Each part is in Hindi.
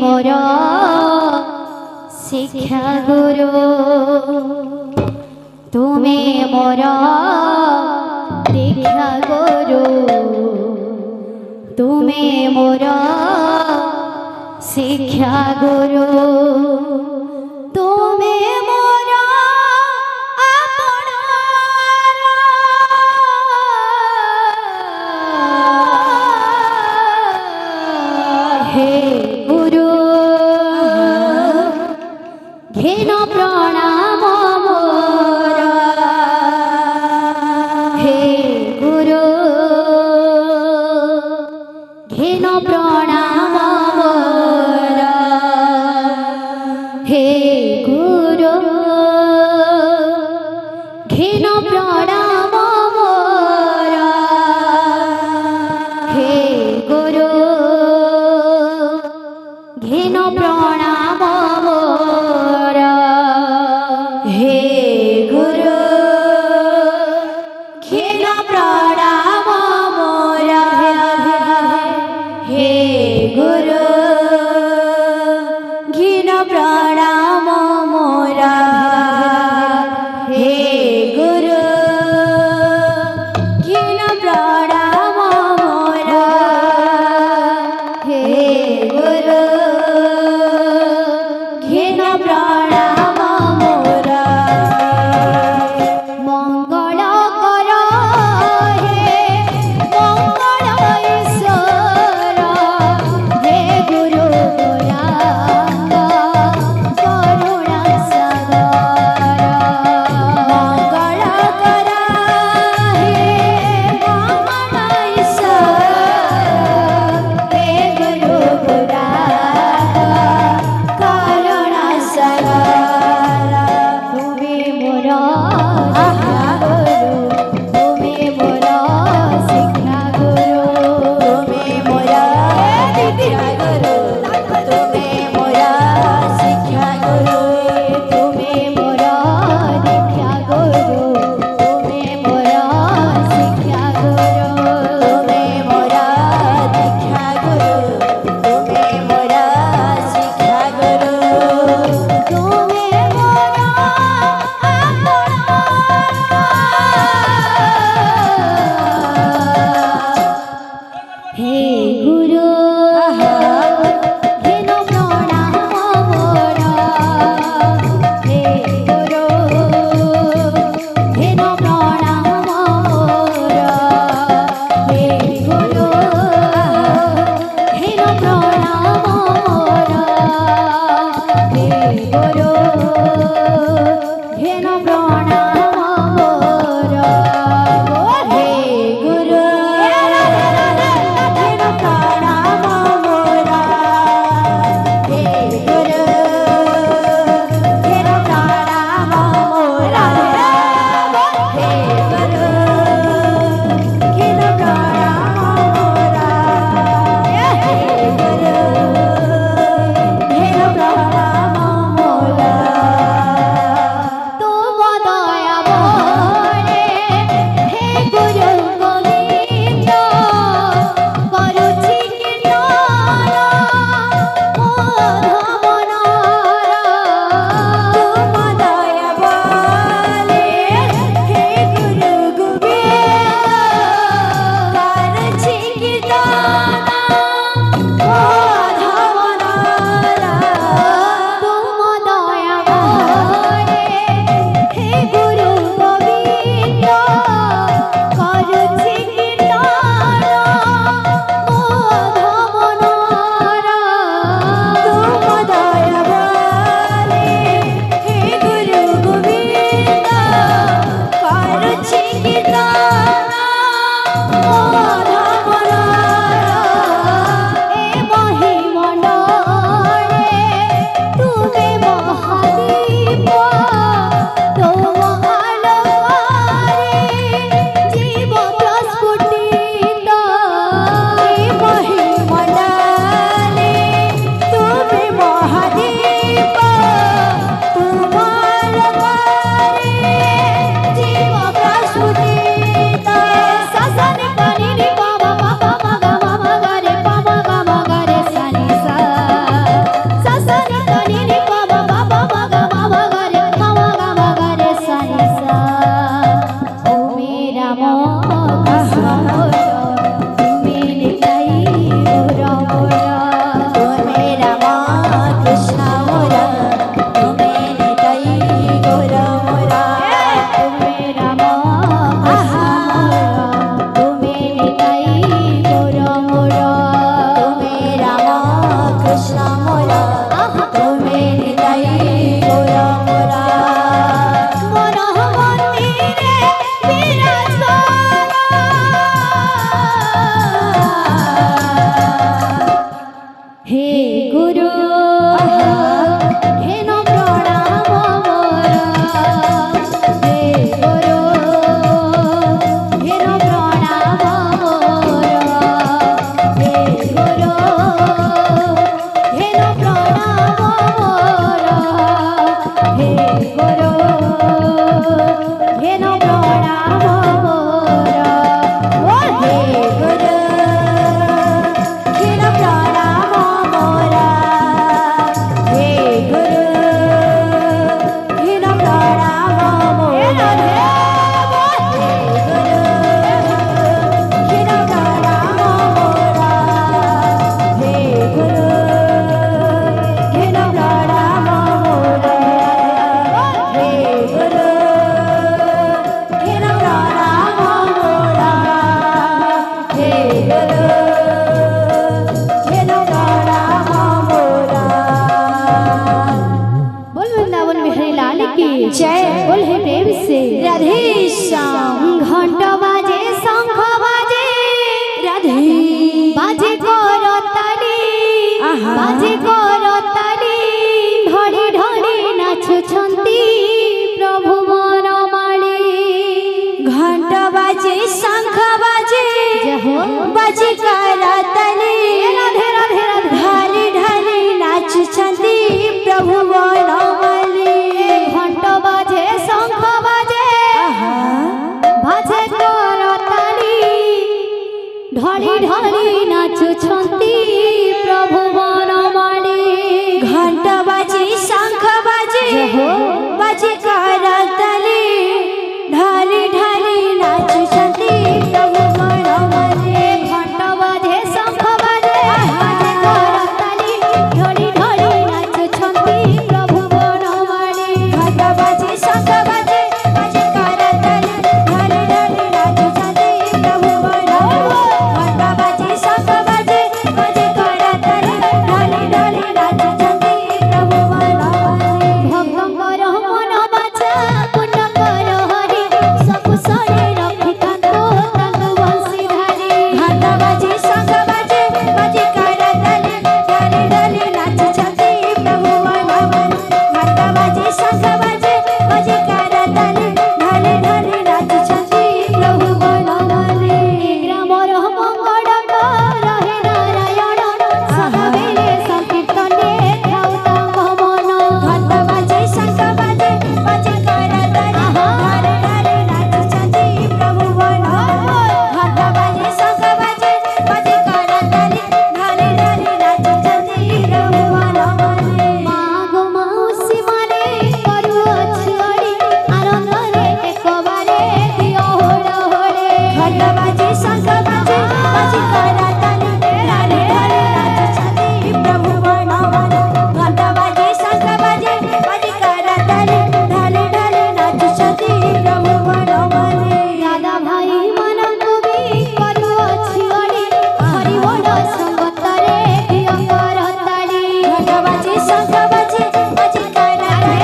मोर शिक्षा गुरु तुम्हें मोर दीक्षा गुरु तुम्हें मोर शिक्षा गुरु तुम्हें मोर हे गुरु घेन प्रणाम मोर हे गुरु घेन प्रणाम मोर हे गुरु घेन प्रणाम मोर हे गुरु घेन प्रणाम मोर हे गुरु घेन प्रणाम मोर हे गुरु घेन प्रणाम मोर हे गुरु घेन प्रणाम मोर हे गुरु घेन प्रणाम मोर मंगल कर हे मंगल ईश्वर हे गुरु गौरांग करुणा सागर मंगल कर हे मंगल ईश्वर हे गुरु गौरांग हे गुरु हेन प्रणाम मोर हे गुरु हेन प्रणाम मोर हे गुरु हेन प्रणाम मोर हे गुरु हेन प्रणाम मोर ओ हे गुरु हेन प्रणाम मोर हे गुरु हेन प्रणाम मोर हे गुरु हेन प्रणाम मोर हे गुरु हेन प्रणाम मोर हे गुरु हेन प्रणाम मोर हे गुरु हेन प्रणाम मोर। बोल वृंदावन बिहारी लाल की जय। बोल हे प्रेम से राधे श्याम। घंट बाजे शंख बाजे राधे बाजे करताली बाजे करताली ढड़ी ढड़ी नाचुछंती प्रभु मोर माली। घंट बाजे शंख बाजे बाजे करताली राधे राधे राधे ढाली ढाली नाचुछंती प्रभु मोर माली। घंट बाजे शंख बाजे बाजे करताली ढड़ी ढड़ी नाचुछंती प्रभु मोर माली। घंट बाजे शंख बाजे बाजे करताली ढाली ढाली नाचुछंती प्रभु मोर माली। घंट बाजे शंख बाजे बाजे करताली ढड़ी ढड़ी नाचुछंती प्रभु मोर माली। घंट बाजे शंख बाजे बाजे करताली ढाली ढाली नाचुछंती प्रभु मोर माली। घंट बाजे शंख बाजे बाजे करताली ढाली ढाली नाचुछंती प्रभु मोर माली। भक्तଙ୍କର ମନ ବାଛା ପୂର୍ଣ୍ଣ କର ହରି ସବୁ ଶଳେ ରଖି ତାଙ୍କୁ ତାଙ୍କୁ ବଂଶୀଧାରୀ। ଘଣ୍ଟ ବାଜେ ଶଙ୍ଖ ବାଜେ ବାଜେ କରତାଲି ଢାଲି ଢାଲି ନାଚୁଛନ୍ତି ପ୍ରଭୁ ମୋର ମାଲି। ଘଣ୍ଟ ବାଜେ ଶଙ୍ଖ ବାଜେ ବାଜେ କରତାଲି ଢାଲି ଢାଲି ନାଚୁଛନ୍ତି ପ୍ରଭୁ ମୋର ମାଲି। ଗ୍ରାମର ମଙ୍ଗଳ ରହେ ନାରାୟଣ ସଦାବେଳେ ସଂକୀର୍ତ୍ତନେ ଥାଉ ତାଙ୍କ ମନ। ଘଣ୍ଟ ବାଜେ ଶଙ୍ଖ ବାଜେ ବାଜେ କରତାଲି ଢାଲି ଢାଲି ନାଚୁଛନ୍ତି ପ୍ରଭୁ ମୋର ମାଲି। ଘଣ୍ଟ ବାଜେ ଶଙ୍ଖ ବାଜେ ବାଜେ କରତାଲି ଢାଲି ଢାଲି ନାଚୁଛନ୍ତି ପ୍ରଭୁ ମୋର ମାଲି। ମାଗ ମାଉସୀ ମାନେ କରୁଅଛି ଅଳି ଆନନ୍ଦରେ ଏକବାରେ ଦିଅ ହୋଡ଼ ହୋଡ଼େ। ଘଣ୍ଟ ବାଜେ ଶଙ୍ଖ ବାଜେ ବାଜେ କରତାଲି ଢାଲି ଢାଲି ନାଚୁଛନ୍ତି ପ୍ରଭୁ ମୋର ମାଲି। ଘଣ୍ଟ ବାଜେ ଶଙ୍ଖ ବାଜେ ବାଜେ କରତାଲି ଢାଲି ଢାଲି ନାଚୁଛନ୍ତି ପ୍ରଭୁ ମୋର ମାଲି। ଦାଦା ଭାଇ ମାନଙ୍କୁ ବି କରୁଅଛି ଅଳି ହରିବୋଳ ସଙ୍ଗତରେ ଦିଅ କରତାଳି। ଘଣ୍ଟ ବାଜେ ଶଙ୍ଖ ବାଜେ ବାଜେ କରତାଲି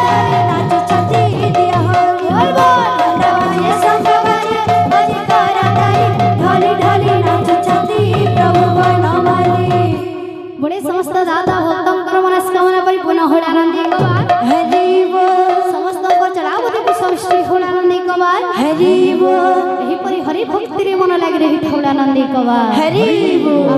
ଢାଲି ନାଚୁଛନ୍ତି ଦିଅ ହୋଡ଼। ଘଣ୍ଟ ବାଜେ ଶଙ୍ଖ ବାଜେ ବାଜେ କରତାଲି ଢାଲି ଢାଲି ନାଚୁଛନ୍ତି ପ୍ରଭୁ ମୋର ମାଲି। बोले समस्त दादा भक्तंकर मनस्कामना परिपूर्ण होलानंदी कबार हरि बोल। समस्त को चढ़ावती को सृष्टि होलानंदी कबार हरि बोल। एही परि हरि भक्ति रे मन लागी रही होलानंदी कबार हरि बोल।